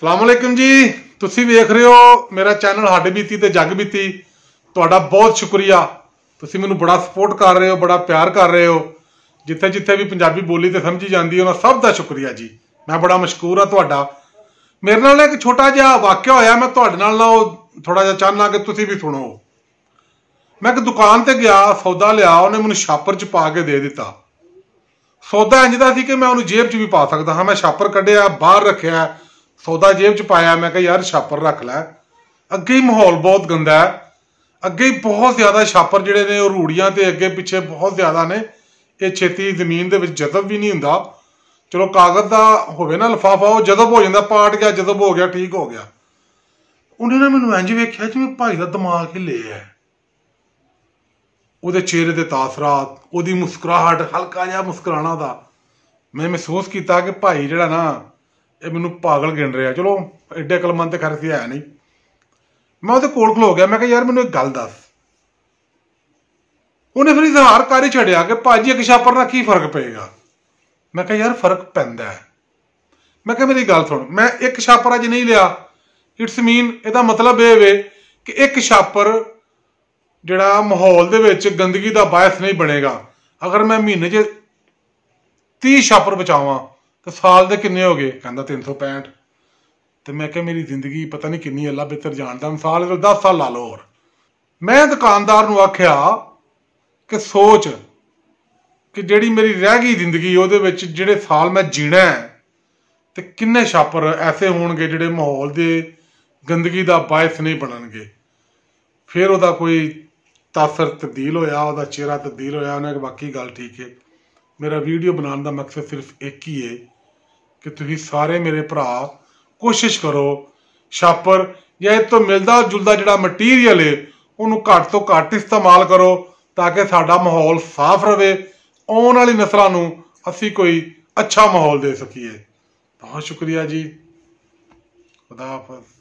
ਸਲਾਮ ਅਲੈਕਮ ਜੀ। ਤੁਸੀਂ ਵੇਖ ਰਹੇ ਹੋ ਮੇਰਾ ਚੈਨਲ ਆਪ ਬੀਤੀ ਤੇ ਜੱਗ ਬੀਤੀ। ਤੁਹਾਡਾ ਬਹੁਤ ਸ਼ੁਕਰੀਆ, ਤੁਸੀਂ ਮੈਨੂੰ ਬੜਾ ਸਪੋਰਟ ਕਰ ਰਹੇ ਹੋ, ਬੜਾ ਪਿਆਰ ਕਰ ਰਹੇ ਹੋ। ਜਿੱਥੇ ਜਿੱਥੇ ਵੀ ਪੰਜਾਬੀ ਬੋਲੀ ਤੇ ਸਮਝੀ ਜਾਂਦੀ ਉਹਨਾਂ ਸਭ ਦਾ ਸ਼ੁਕਰੀਆ ਜੀ। ਮੈਂ ਬੜਾ ਮਸ਼ਕੂਰ ਹਾਂ ਤੁਹਾਡਾ। ਮੇਰੇ ਨਾਲ ਇੱਕ ਛੋਟਾ ਜਿਹਾ ਵਾਕਿਆ ਹੋਇਆ, ਮੈਂ ਤੁਹਾਡੇ ਨਾਲ ਉਹ ਥੋੜਾ ਜਿਹਾ ਚਾਹੁੰਦਾ ਕਿ ਤੁਸੀਂ ਵੀ ਸੁਣੋ। ਮੈਂ ਇੱਕ ਦੁਕਾਨ ਤੇ ਗਿਆ, ਸੌਦਾ ਲਿਆ, ਉਹਨੇ ਮੈਨੂੰ ਸ਼ਾਪਰ ਚ ਪਾ ਕੇ ਦੇ ਦਿੱਤਾ। ਸੌਦਾ ਇੰਝ ਦਾ ਸੀ ਕਿ ਮੈਂ ਉਹਨੂੰ ਜੇਬ ਚ ਵੀ ਪਾ ਸਕਦਾ ਹਾਂ। ਮੈਂ ਸ਼ਾਪਰ ਕੱਢਿਆ, ਬਾਹਰ ਰੱਖਿਆ, ਸੌਦਾ ਜੇਬ ਚ ਪਾਇਆ। ਮੈਂ ਕਿਹਾ ਯਾਰ ਸ਼ਾਪਰ ਰੱਖ ਲੈ। ਅੱਗੇ ਹੀ ਮਾਹੌਲ ਬਹੁਤ ਗੰਦਾ ਹੈ, ਅੱਗੇ ਹੀ ਬਹੁਤ ਜ਼ਿਆਦਾ ਸ਼ਾਪਰ ਜਿਹੜੇ ਨੇ ਉਹ ਰੂੜੀਆਂ ਤੇ ਅੱਗੇ ਪਿੱਛੇ ਬਹੁਤ ਜ਼ਿਆਦਾ ਨੇ। ਇਹ ਛੇਤੀ ਜ਼ਮੀਨ ਦੇ ਵਿੱਚ ਜਜ਼ਬ ਵੀ ਨਹੀਂ ਹੁੰਦਾ। ਚਲੋ ਕਾਗਜ਼ ਦਾ ਹੋਵੇ ਨਾ ਲਿਫਾਫਾ, ਉਹ ਜਜ਼ਬ ਹੋ ਜਾਂਦਾ, ਪਾਟ ਗਿਆ, ਜਜ਼ਬ ਹੋ ਗਿਆ, ਠੀਕ ਹੋ ਗਿਆ। ਉਹਨੇ ਨਾ ਮੈਨੂੰ ਇੰਝ ਵੇਖਿਆ ਜਿਵੇਂ ਭਾਈ ਦਾ ਦਿਮਾਗ ਹਿੱਲੇ ਹੈ। ਉਹਦੇ ਚਿਹਰੇ ਦੇ ਤਾਸਰਾਤ, ਉਹਦੀ ਮੁਸਕਰਾਹਟ, ਹਲਕਾ ਜਿਹਾ ਮੁਸਕਰਾਣਾ ਦਾ। ਮੈਂ ਮਹਿਸੂਸ ਕੀਤਾ ਕਿ ਭਾਈ ਜਿਹੜਾ ਨਾ ਇਹ ਮੈਨੂੰ ਪਾਗਲ ਗਿਣ ਰਿਹਾ। ਚਲੋ ਐਡੇ ਅਕਲਮੰਦ ਤੇ ਖੈਰ ਸੀ ਹੈ ਨਹੀਂ। ਮੈਂ ਉਹਦੇ ਕੋਲ ਖਲੋ ਗਿਆ। ਮੈਂ ਕਿਹਾ ਯਾਰ ਮੈਨੂੰ ਇੱਕ ਗੱਲ ਦੱਸ। ਉਹਨੇ ਫਿਰ ਇਜ਼ਹਾਰ ਕਰ ਹੀ ਛੱਡਿਆ ਕਿ ਭਾਜੀ ਇੱਕ ਛਾਪਰ ਨਾਲ ਕੀ ਫਰਕ ਪਏਗਾ। ਮੈਂ ਕਿਹਾ ਯਾਰ ਫਰਕ ਪੈਂਦਾ ਹੈ। ਮੈਂ ਕਿਹਾ ਮੇਰੀ ਗੱਲ ਸੁਣ, ਮੈਂ ਇੱਕ ਛਾਪਰ ਅੱਜ ਨਹੀਂ ਲਿਆ, ਇਟਸ ਮੀਨ ਇਹਦਾ ਮਤਲਬ ਇਹ ਵੇ ਕਿ ਇੱਕ ਛਾਪਰ ਜਿਹੜਾ ਮਾਹੌਲ ਦੇ ਵਿੱਚ ਗੰਦਗੀ ਦਾ ਬਾਇਸ ਨਹੀਂ ਬਣੇਗਾ। ਅਗਰ ਮੈਂ ਮਹੀਨੇ 'ਚ 30 ਛਾਪਰ ਬਚਾਵਾਂ ਤਾਂ ਸਾਲ ਦੇ ਕਿੰਨੇ ਹੋ ਗਏ? ਕਹਿੰਦਾ 365। ਤੇ ਮੈਂ ਕਿਹਾ ਮੇਰੀ ਜ਼ਿੰਦਗੀ ਪਤਾ ਨਹੀਂ ਕਿੰਨੀ ਅੱਲਾ ਬਿਹਤਰ ਜਾਣਦਾ, ਸਾਲ 10 ਸਾਲ ਲਾ ਲਓ ਹੋਰ। ਮੈਂ ਦੁਕਾਨਦਾਰ ਨੂੰ ਆਖਿਆ ਕਿ ਸੋਚ ਕਿ ਜਿਹੜੀ ਮੇਰੀ ਰਹਿ ਗਈ ਜ਼ਿੰਦਗੀ ਉਹਦੇ ਵਿੱਚ ਜਿਹੜੇ ਸਾਲ ਮੈਂ ਜੀਣਾ ਹੈ ਤੇ ਕਿੰਨੇ ਛਾਪਰ ਐਸੇ ਹੋਣਗੇ ਜਿਹੜੇ ਮਾਹੌਲ ਦੇ ਗੰਦਗੀ ਦਾ ਬਾਇਸ ਨਹੀਂ ਬਣਨਗੇ। ਫਿਰ ਉਹਦਾ ਕੋਈ ਤਾਸਰ ਤਬਦੀਲ ਹੋਇਆ, ਉਹਦਾ ਚਿਹਰਾ ਤਬਦੀਲ ਹੋਇਆ। ਉਹਨੇ ਕਿ ਬਾਕੀ ਗੱਲ ਠੀਕ ਹੈ। ਮੇਰਾ ਵੀਡੀਓ ਬਣਾਉਣ ਦਾ ਮਕਸਦ ਸਿਰਫ ਇੱਕ ਹੀ ਹੈ ਕਿ ਤੁਸੀਂ ਸਾਰੇ ਮੇਰੇ ਭਰਾ ਕੋਸ਼ਿਸ਼ ਕਰੋ ਛਾਪਰ ਜਾਂ ਇਹ ਤੋਂ ਮਿਲਦਾ ਜੁਲਦਾ ਜਿਹੜਾ ਮਟੀਰੀਅਲ ਹੈ ਉਹਨੂੰ ਘੱਟ ਤੋਂ ਘੱਟ ਇਸਤੇਮਾਲ ਕਰੋ ਤਾਂ ਕਿ ਸਾਡਾ ਮਾਹੌਲ ਸਾਫ਼ ਰਹੇ। ਆਉਣ ਵਾਲੀ ਨਸਲਾਂ ਨੂੰ ਅਸੀਂ ਕੋਈ ਅੱਛਾ ਮਾਹੌਲ ਦੇ ਸਕੀਏ। ਬਹੁਤ ਸ਼ੁਕਰੀਆ ਜੀ। ਖੁਦਾ ਹਾਫਿਜ਼।